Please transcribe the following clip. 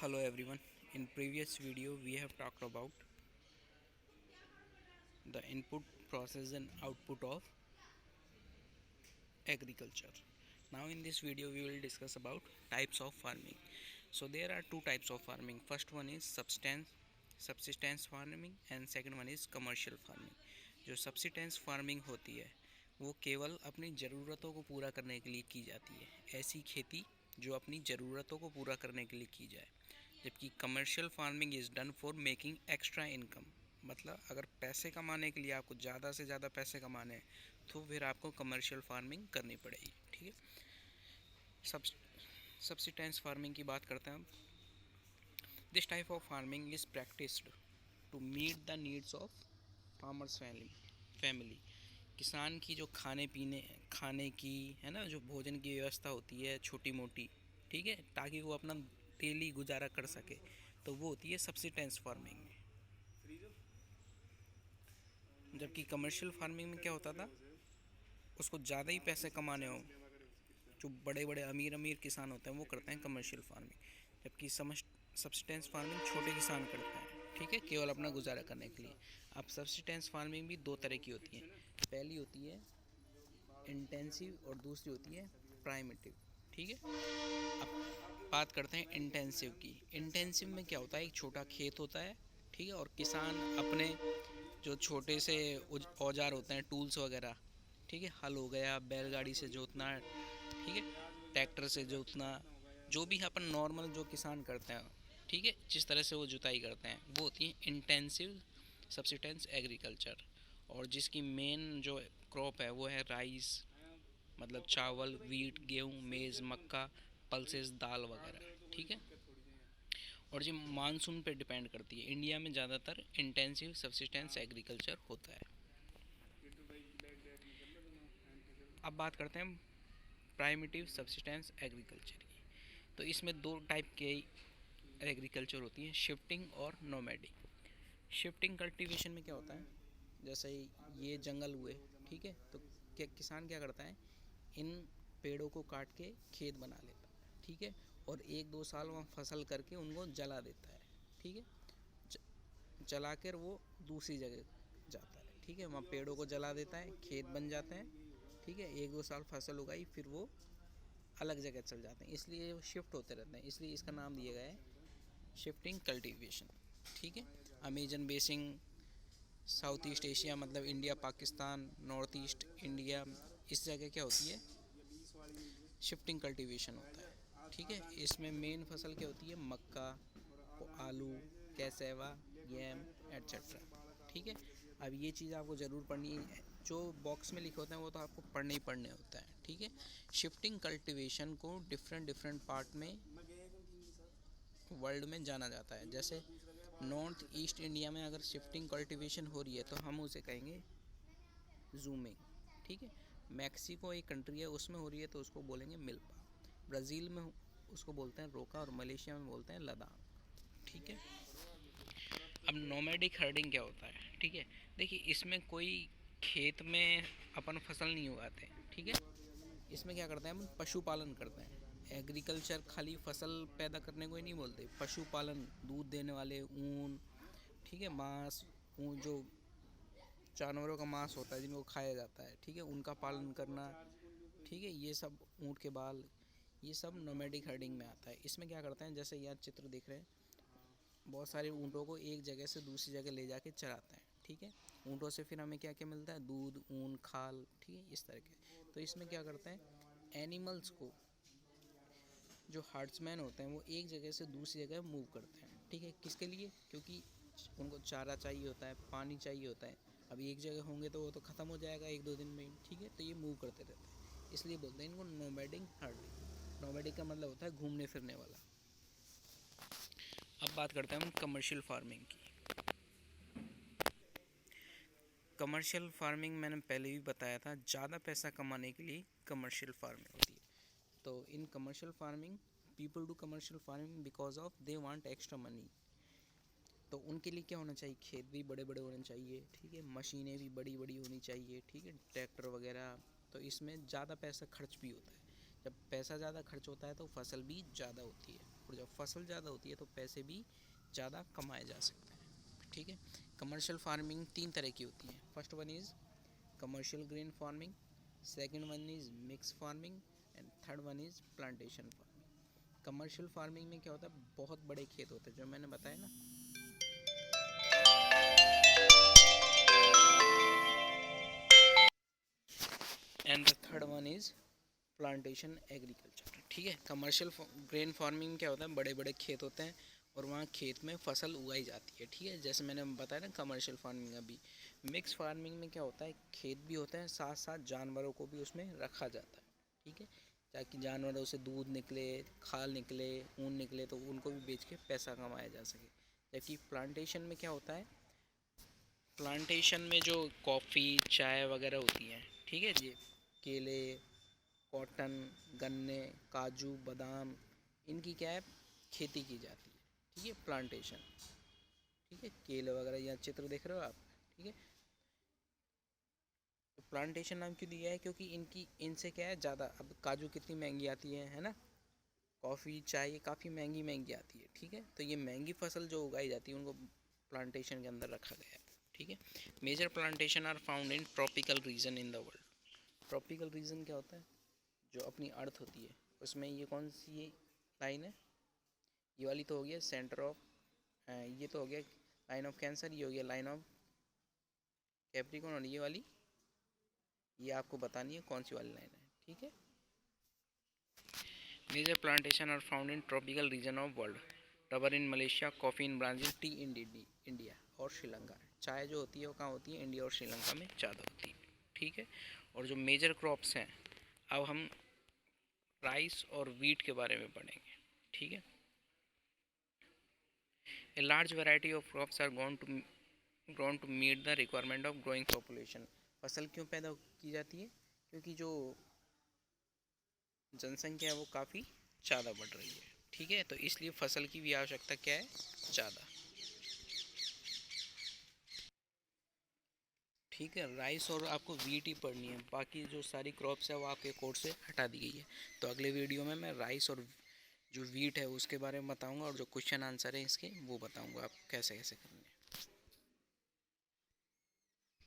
Hello everyone. In previous video we have talked about the input, process and output of agriculture. Now in this video we will discuss about types of farming. So there are two types of farming. First one is subsistence farming and second one is commercial farming. जो subsistence farming होती है वो केवल अपनी ज़रूरतों को पूरा करने के लिए की जाती है, ऐसी खेती जो अपनी ज़रूरतों को पूरा करने के लिए की जाए, जबकि commercial farming is done for making extra income. मतलब अगर पैसे कमाने के लिए आपको ज़्यादा से ज़्यादा पैसे कमाने हैं तो फिर आपको कमर्शियल फार्मिंग करनी पड़ेगी। ठीक है, सब्सिस्टेंस फार्मिंग की बात करते हैं हम। This type of farming is practised to meet the needs of farmers family. किसान की जो खाने की है ना, जो भोजन की व्यवस्था होती है छोटी मोटी, ठीक है, ताकि वो अपना डेली गुजारा कर सके, तो वो होती है सब्सिस्टेंस फार्मिंग। जबकि कमर्शियल फार्मिंग में क्या होता था, उसको ज़्यादा ही पैसे कमाने हो, जो बड़े बड़े अमीर किसान होते हैं वो करते हैं कमर्शियल फार्मिंग, जबकि सब्सिस्टेंस फार्मिंग छोटे किसान करते हैं, ठीक है, केवल अपना गुजारा करने के लिए। अब सब्सिस्टेंस फार्मिंग भी दो तरह की होती है। पहली होती है इंटेंसिव और दूसरी होती है प्राइमिटिव। ठीक है, अब बात करते हैं इंटेंसिव की। इंटेंसिव में क्या होता है, एक छोटा खेत होता है, ठीक है, और किसान अपने जो छोटे से औजार होते हैं, टूल्स वगैरह, ठीक है, हल हो गया, बैलगाड़ी से जोतना, ठीक है, ट्रैक्टर से जोतना, जो भी अपन नॉर्मल जो किसान करते हैं, ठीक है, जिस तरह से वो जुताई करते हैं, वो होती है इंटेंसिव सब्सिस्टेंस एग्रीकल्चर। और जिसकी मेन जो क्रॉप है वो है राइस, मतलब चावल, वीट, गेहूँ, मेज़, मक्का, पल्सेस, दाल वगैरह। ठीक है, और ये मानसून पे डिपेंड करती है। इंडिया में ज़्यादातर इंटेंसिव सब्सिस्टेंस एग्रीकल्चर होता है। अब बात करते हैं प्राइमिटिव सब्सिस्टेंस एग्रीकल्चर की। तो इसमें दो टाइप के एग्रीकल्चर होती है, शिफ्टिंग और नोमैडिक। शिफ्टिंग कल्टीवेशन में क्या होता है, जैसे ये जंगल हुए, ठीक है, तो किसान क्या करता है, इन पेड़ों को काट के खेत बना लेता है, ठीक है, और एक दो साल वहाँ फसल करके उनको जला देता है, ठीक है, जला कर वो दूसरी जगह जाता है, ठीक है, वहाँ पेड़ों को जला देता है, खेत बन जाते हैं, ठीक है, एक दो साल फसल उगाई, फिर वो अलग जगह चल जाते हैं, इसलिए वो शिफ्ट होते रहते हैं, इसलिए इसका नाम दिया गया है शिफ्टिंग कल्टीवेशन। ठीक है, Amazon basin, south east Asia मतलब India, Pakistan, north east India, इस जगह क्या होती है, शिफ्टिंग कल्टीवेशन होता है। ठीक है, इसमें मेन फसल क्या होती है, मक्का, आलू, कैसेवा, गेम, एट्सेट्रा। ठीक है, अब ये चीज़ आपको ज़रूर पढ़नी है, जो बॉक्स में लिखे होते हैं वो तो आपको पढ़ने ही पढ़ने होता है। ठीक है, शिफ्टिंग कल्टीवेशन को डिफरेंट पार्ट में वर्ल्ड में जाना जाता है। जैसे नॉर्थ ईस्ट इंडिया में अगर शिफ्टिंग कल्टीवेशन हो रही है तो हम उसे कहेंगे जूमिंग। ठीक है, मैक्सिको एक कंट्री है, उसमें हो रही है तो उसको बोलेंगे मिल्पा। ब्राज़ील में उसको बोलते हैं रोका और मलेशिया में बोलते हैं लदान। ठीक है, अब नोमैडिक हर्डिंग क्या होता है। ठीक है, देखिए इसमें कोई खेत में अपन फसल नहीं उगाते, ठीक है, इसमें क्या करते हैं, हम पशुपालन करते हैं। एग्रीकल्चर खाली फसल पैदा करने को ही नहीं बोलते, पशुपालन, दूध देने वाले, ऊन, ठीक है, मांस, ऊन जो जानवरों का मांस होता है जिनको खाया जाता है, ठीक है, उनका पालन करना, ठीक है, ये सब, ऊँट के बाल, ये सब नोमैडिक हर्डिंग में आता है। इसमें क्या करते हैं, जैसे यहाँ चित्र दिख रहे हैं, बहुत सारे ऊँटों को एक जगह से दूसरी जगह ले जाके चराते हैं। ठीक है, ऊँटों से फिर हमें क्या क्या मिलता है, दूध, ऊन, खाल, ठीक है, इस तरह के। तो इसमें क्या करते हैं, एनिमल्स को, जो हर्ड्समैन होते हैं वो एक जगह से दूसरी जगह मूव करते हैं। ठीक है, किसके लिए, क्योंकि उनको चारा चाहिए होता है, पानी चाहिए होता है। अब एक जगह होंगे तो वो तो ख़त्म हो जाएगा एक दो दिन में, ठीक है, तो ये मूव करते रहते हैं, इसलिए बोलते हैं इनको नोमैडिक हर्डिंग। नोमैडिक का मतलब होता है घूमने फिरने वाला। अब बात करते हैं हम कमर्शियल फार्मिंग की। कमर्शियल फार्मिंग मैंने पहले भी बताया था, ज़्यादा पैसा कमाने के लिए कमर्शियल फार्मिंग होती है। तो in commercial farming, people do commercial farming because of they want extra money. तो उनके लिए क्या होना चाहिए, खेत भी बड़े बड़े होने चाहिए, ठीक है, मशीनें भी बड़ी बड़ी होनी चाहिए, ठीक है, ट्रैक्टर वगैरह। तो इसमें ज़्यादा पैसा खर्च भी होता है, जब पैसा ज़्यादा खर्च होता है तो फसल भी ज़्यादा होती है। और जब फसल ज़्यादा होती है तो पैसे भी ज़्यादा कमाए जा सकते हैं। ठीक है, कमर्शियल फार्मिंग 3 तरह की होती है। First one is commercial grain farming, second one is mix farming and third one is plantation farming. Commercial farming में क्या होता है, बहुत बड़े खेत होते हैं जो मैंने बताया ना, and the third one is plantation agriculture. ठीक है, कमर्शियल ग्रेन फार्मिंग में क्या होता है, बड़े बड़े खेत होते हैं और वहाँ खेत में फसल उगाई जाती है। ठीक है, जैसे मैंने बताया ना कमर्शियल फार्मिंग। अभी मिक्स फार्मिंग में क्या होता है, खेत भी होते हैं, साथ साथ जानवरों को भी उसमें रखा जाता है। ठीक है, ताकि जानवरों से दूध निकले, खाल निकले, ऊन निकले, तो उनको भी बेच के पैसा कमाया जा सके। जबकि प्लांटेशन में क्या होता है, प्लांटेशन में जो कॉफ़ी चाय वगैरह होती हैं, ठीक है जी, केले, कॉटन, गन्ने, काजू, बादाम, इनकी क्या है, खेती की जाती है। ठीक है, प्लांटेशन। ठीक है, केले वगैरह, यहाँ चित्र देख रहे हो आप। ठीक है, तो प्लांटेशन नाम क्यों दिया है, क्योंकि इनसे क्या है ज़्यादा, अब काजू कितनी महंगी आती है ना, कॉफ़ी चाय ये काफ़ी महंगी महंगी आती है। ठीक है, तो ये महंगी फसल जो उगाई जाती है उनको प्लांटेशन के अंदर रखा गया है। ठीक है, major plantation are found in tropical region in the world. Tropical region क्या होता है, जो अपनी अर्थ होती है उसमें, ये कौन सी ये लाइन है, ये वाली तो हो गया सेंटर ऑफ, ये तो हो गया लाइन ऑफ कैंसर, ये हो गया लाइन ऑफ कैप्रिकॉर्न, और ये वाली, ये आपको बतानी है कौन सी वाली लाइन है। ठीक है, major plantation are found in tropical region of world. Rubber in Malaysia, coffee in Brazil, tea in India और श्रीलंका। चाय जो होती है वो कहाँ होती है, इंडिया और श्रीलंका में ज़्यादा होती है। ठीक है, और जो मेजर क्रॉप्स हैं, अब हम राइस और वीट के बारे में पढ़ेंगे। ठीक है, a large variety of crops are grown to meet the requirement of growing population। फसल क्यों पैदा की जाती है, क्योंकि जो जनसंख्या है वो काफ़ी ज़्यादा बढ़ रही है। ठीक है, तो इसलिए फसल की भी आवश्यकता क्या है, ज़्यादा। ठीक है, राइस और आपको वीट ही पढ़नी है, बाकी जो सारी क्रॉप्स है वो आपके कोर्स से हटा दी गई है। तो अगले वीडियो में मैं राइस और जो वीट है उसके बारे में बताऊंगा, और जो क्वेश्चन आंसर है इसके वो बताऊंगा आप कैसे कैसे करना है।